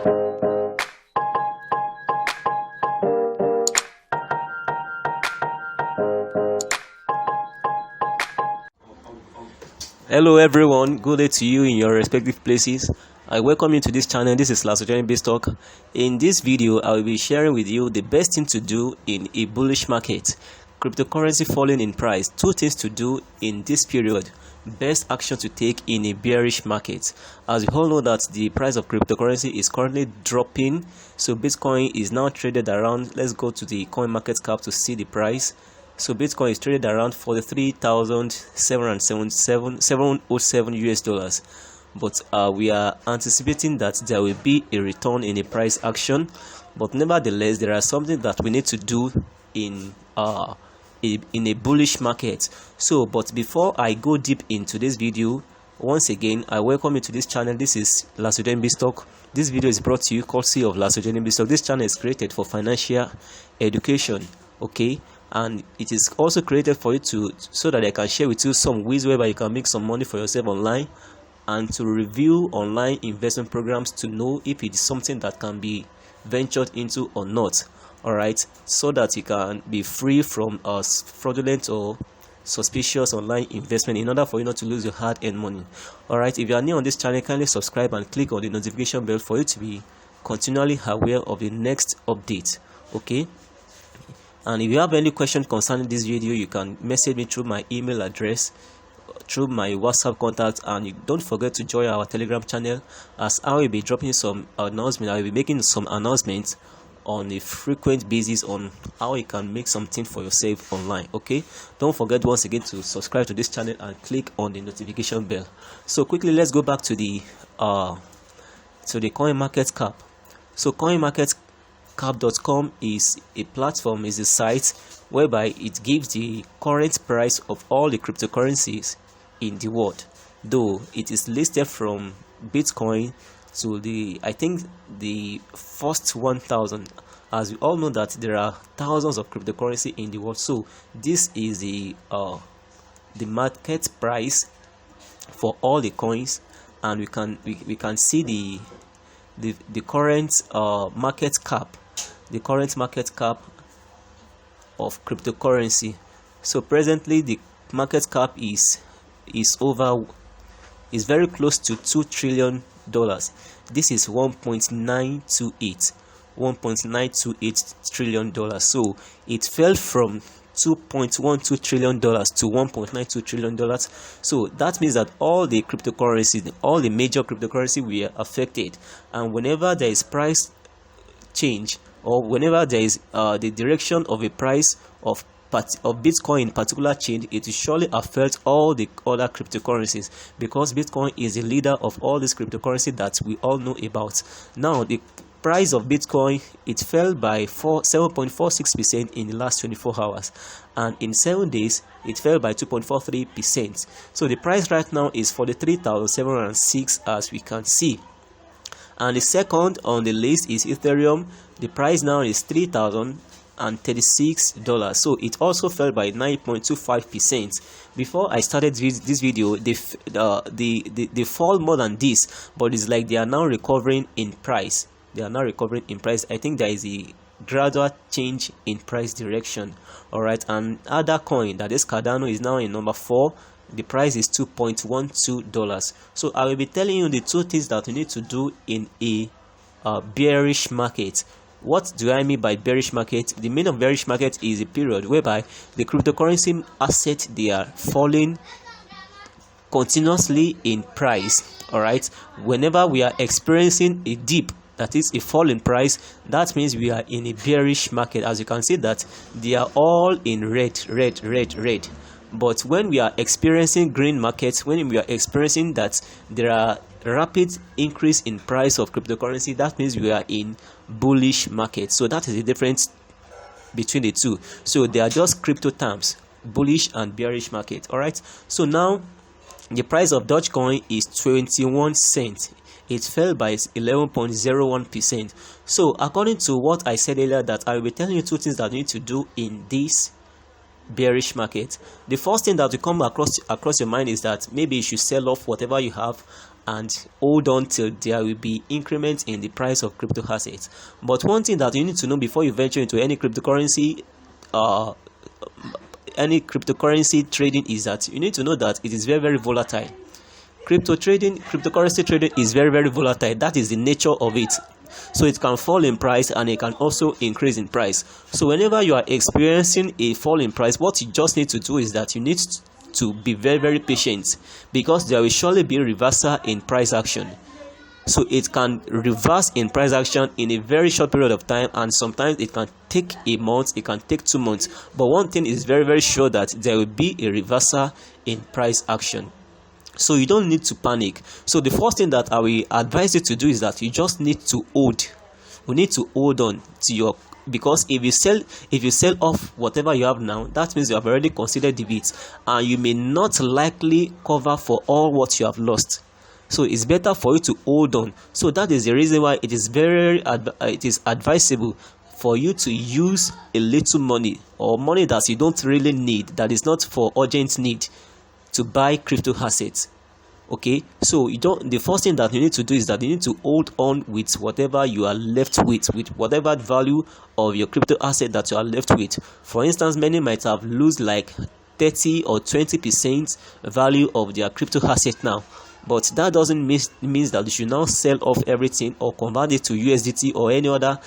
Hello everyone, good day to you in your respective places. I welcome you to this channel. This is THEREIN Talk. In this video, I will be sharing with you the best thing to do in a bullish market. Cryptocurrency falling in price. 2 things to do in this period. Best action to take in a bearish market. As you all know that the price of cryptocurrency is currently dropping. So Bitcoin is now traded around, let's go to the CoinMarketCap to see the price. So Bitcoin is traded around 43,707 US dollars. But we are anticipating that there will be a return in a price action. But nevertheless, there are something that we need to do in a bullish market. So, but before I go deep into this video, once again, I welcome you to this channel. This is THEREIN Talk. This video is brought to you courtesy of THEREIN Talk. This channel is created for financial education. Okay. And it is also created for you so that I can share with you some ways whereby you can make some money for yourself online, and to review online investment programs to know if it is something that can be ventured into or not. All right, so that you can be free from fraudulent or suspicious online investment, in order for you not to lose your hard-earned money. All right, if you are new on this channel, kindly subscribe and click on the notification bell for you to be continually aware of the next update. Okay. And if you have any question concerning this video, you can message me through my email address, through my WhatsApp contact, and you don't forget to join our Telegram channel, as I will be dropping some announcements. I will be making some announcements on a frequent basis on how you can make something for yourself online. Okay, don't forget once again to subscribe to this channel and click on the notification bell. So quickly, let's go back to the CoinMarketCap. So CoinMarketCap.com is a platform, is a site whereby it gives the current price of all the cryptocurrencies in the world. Though it is listed from Bitcoin to I think the first 1,000. As we all know that there are thousands of cryptocurrency in the world. So this is the market price for all the coins, and we can see the current market cap. The current market cap of cryptocurrency. So presently the market cap is very close to $2 trillion. This is 1.928 trillion dollars. So it fell from $2.12 trillion to $1.92 trillion. So that means that all the cryptocurrency, all the major cryptocurrency were affected. And whenever there is price change, or whenever there is the direction of a price of Bitcoin in particular change, it will surely affect all the other cryptocurrencies, because Bitcoin is the leader of all these cryptocurrency that we all know about. Now the price of Bitcoin, it fell by 7.46% in the last 24 hours, and in 7 days it fell by 2.43%. So the price right now is 43,706, as we can see. And the second on the list is Ethereum. The price now is $3,036. So it also fell by 9.25%. Before I started this video, they fall more than this, but it's like they are now recovering in price. I think there is a gradual change in price direction. All right, and other coin, that is Cardano, is now in number 4. The price is $2.12. So I will be telling you the 2 things that you need to do in a bearish market. What do I mean by bearish market? The meaning of bearish market is a period whereby the cryptocurrency assets, they are falling continuously in price. All right, whenever we are experiencing a dip, that is a fall in price, that means we are in a bearish market. As you can see that they are all in red. But when we are experiencing green markets, when we are experiencing that there are rapid increase in price of cryptocurrency, that means we are in bullish market. So that is the difference between the two. So they are just crypto terms, bullish and bearish market. All right, so now the price of Dogecoin is 21 cents. It fell by 11.01%. So according to what I said earlier, that I will be telling you 2 things that you need to do in this bearish market. The first thing that will come across your mind is that maybe you should sell off whatever you have and hold on till there will be increment in the price of crypto assets. But one thing that you need to know before you venture into any cryptocurrency trading is that you need to know that it is very, very volatile. Cryptocurrency trading is very, very volatile. That is the nature of it. So it can fall in price and it can also increase in price. So whenever you are experiencing a fall in price, what you just need to do is that you need to be very, very patient, because there will surely be a reversal in price action. So it can reverse in price action in a very short period of time, and sometimes it can take a month, it can take 2 months. But one thing is very, very sure, that there will be a reversal in price action. So you don't need to panic. So the first thing that I will advise you to do is that you just need to hold. We need to hold on to your, because if you sell off whatever you have now, that means you have already considered the bit, and you may not likely cover for all what you have lost. So it's better for you to hold on. So that is the reason why it is it is advisable for you to use a little money, or money that you don't really need, that is not for urgent need, to buy crypto assets. Okay, so the first thing that you need to do is that you need to hold on with whatever you are left with whatever value of your crypto asset that you are left with. For instance, many might have lost like 30 or 20% value of their crypto asset now, but that doesn't mean that you should now sell off everything or convert it to USDT or any other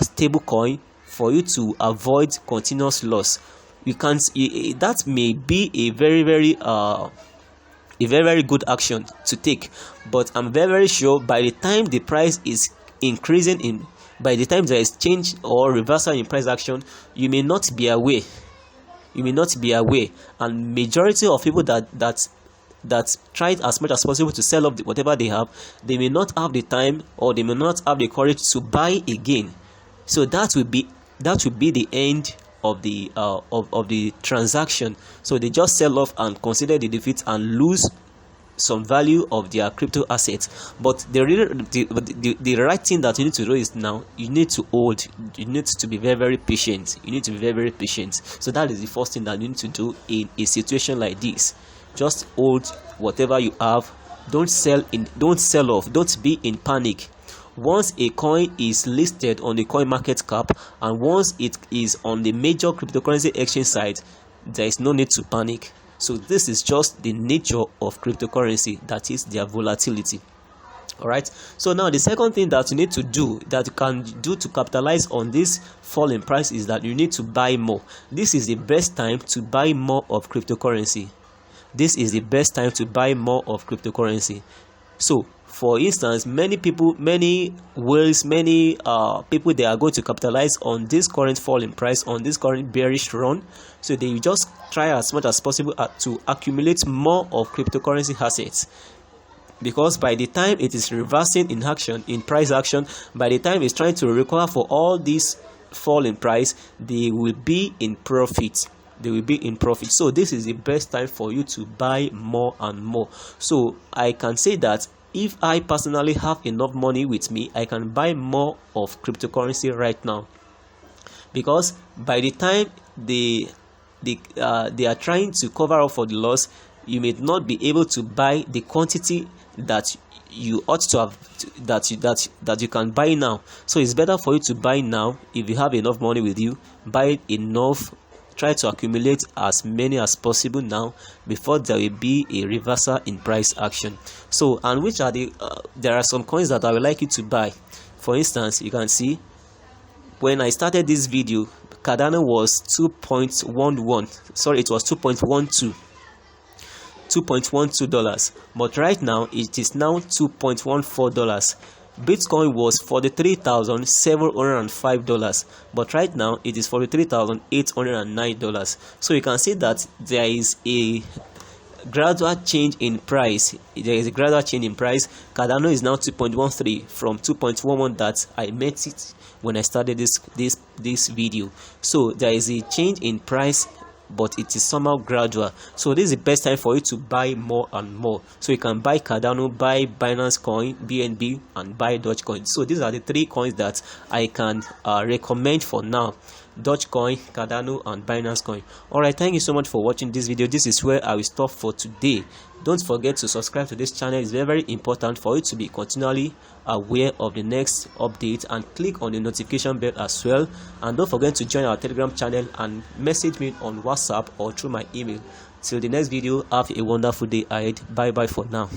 stable coin for you to avoid continuous loss. You can't. That may be a very, very good action to take, but I'm very, very sure by the time the price is increasing by the time there is change or reversal in price action, you may not be aware. And majority of people that tried as much as possible to sell off whatever they have, they may not have the time, or they may not have the courage to buy again. So that will be the end of the transaction. So they just sell off and consider the defeat and lose some value of their crypto assets. But the right thing that you need to do is, now you need to hold. You need to be very, very patient. So that is the first thing that you need to do in a situation like this. Just hold whatever you have. Don't sell off. Don't be in panic. Once a coin is listed on the CoinMarketCap, and once it is on the major cryptocurrency exchange site, there is no need to panic. So this is just the nature of cryptocurrency, that is their volatility. Alright, so now the second thing that you need to do, that you can do to capitalize on this fall in price, is that you need to buy more. This is the best time to buy more of cryptocurrency. So for instance, many people, they are going to capitalize on this current fall in price, on this current bearish run. So they just try as much as possible to accumulate more of cryptocurrency assets, because by the time it is reversing in price action, by the time it's trying to recover for all this fall in price, they will be in profit. So this is the best time for you to buy more and more. So I can say that if I personally have enough money with me, I can buy more of cryptocurrency right now, because by the time they are trying to cover up for the loss, you may not be able to buy the quantity that you ought to have, that you can buy now. So it's better for you to buy now. If you have enough money with you, buy enough. Try to accumulate as many as possible now, before there will be a reversal in price action. So, and which are there are some coins that I would like you to buy. For instance, you can see when I started this video, Cardano was 2.11. Sorry, it was 2.12 dollars, but right now it is now $2.14. Bitcoin was $43,705, but right now it is $43,809. So you can see that there is a gradual change in price. Cardano is now 2.13 from 2.11 that I met it when I started this video. So there is a change in price, but it is somehow gradual. So this is the best time for you to buy more and more. So you can buy Cardano, buy Binance Coin, BNB, and buy Dogecoin. So these are the three coins that I can recommend for now. Dogecoin, Cardano, and Binance Coin. Alright, thank you so much for watching this video. This is where I will stop for today. Don't forget to subscribe to this channel. It's very, very important for you to be continually aware of the next update, and click on the notification bell as well. And don't forget to join our Telegram channel and message me on WhatsApp or through my email. Till the next video, have a wonderful day ahead. Bye bye for now.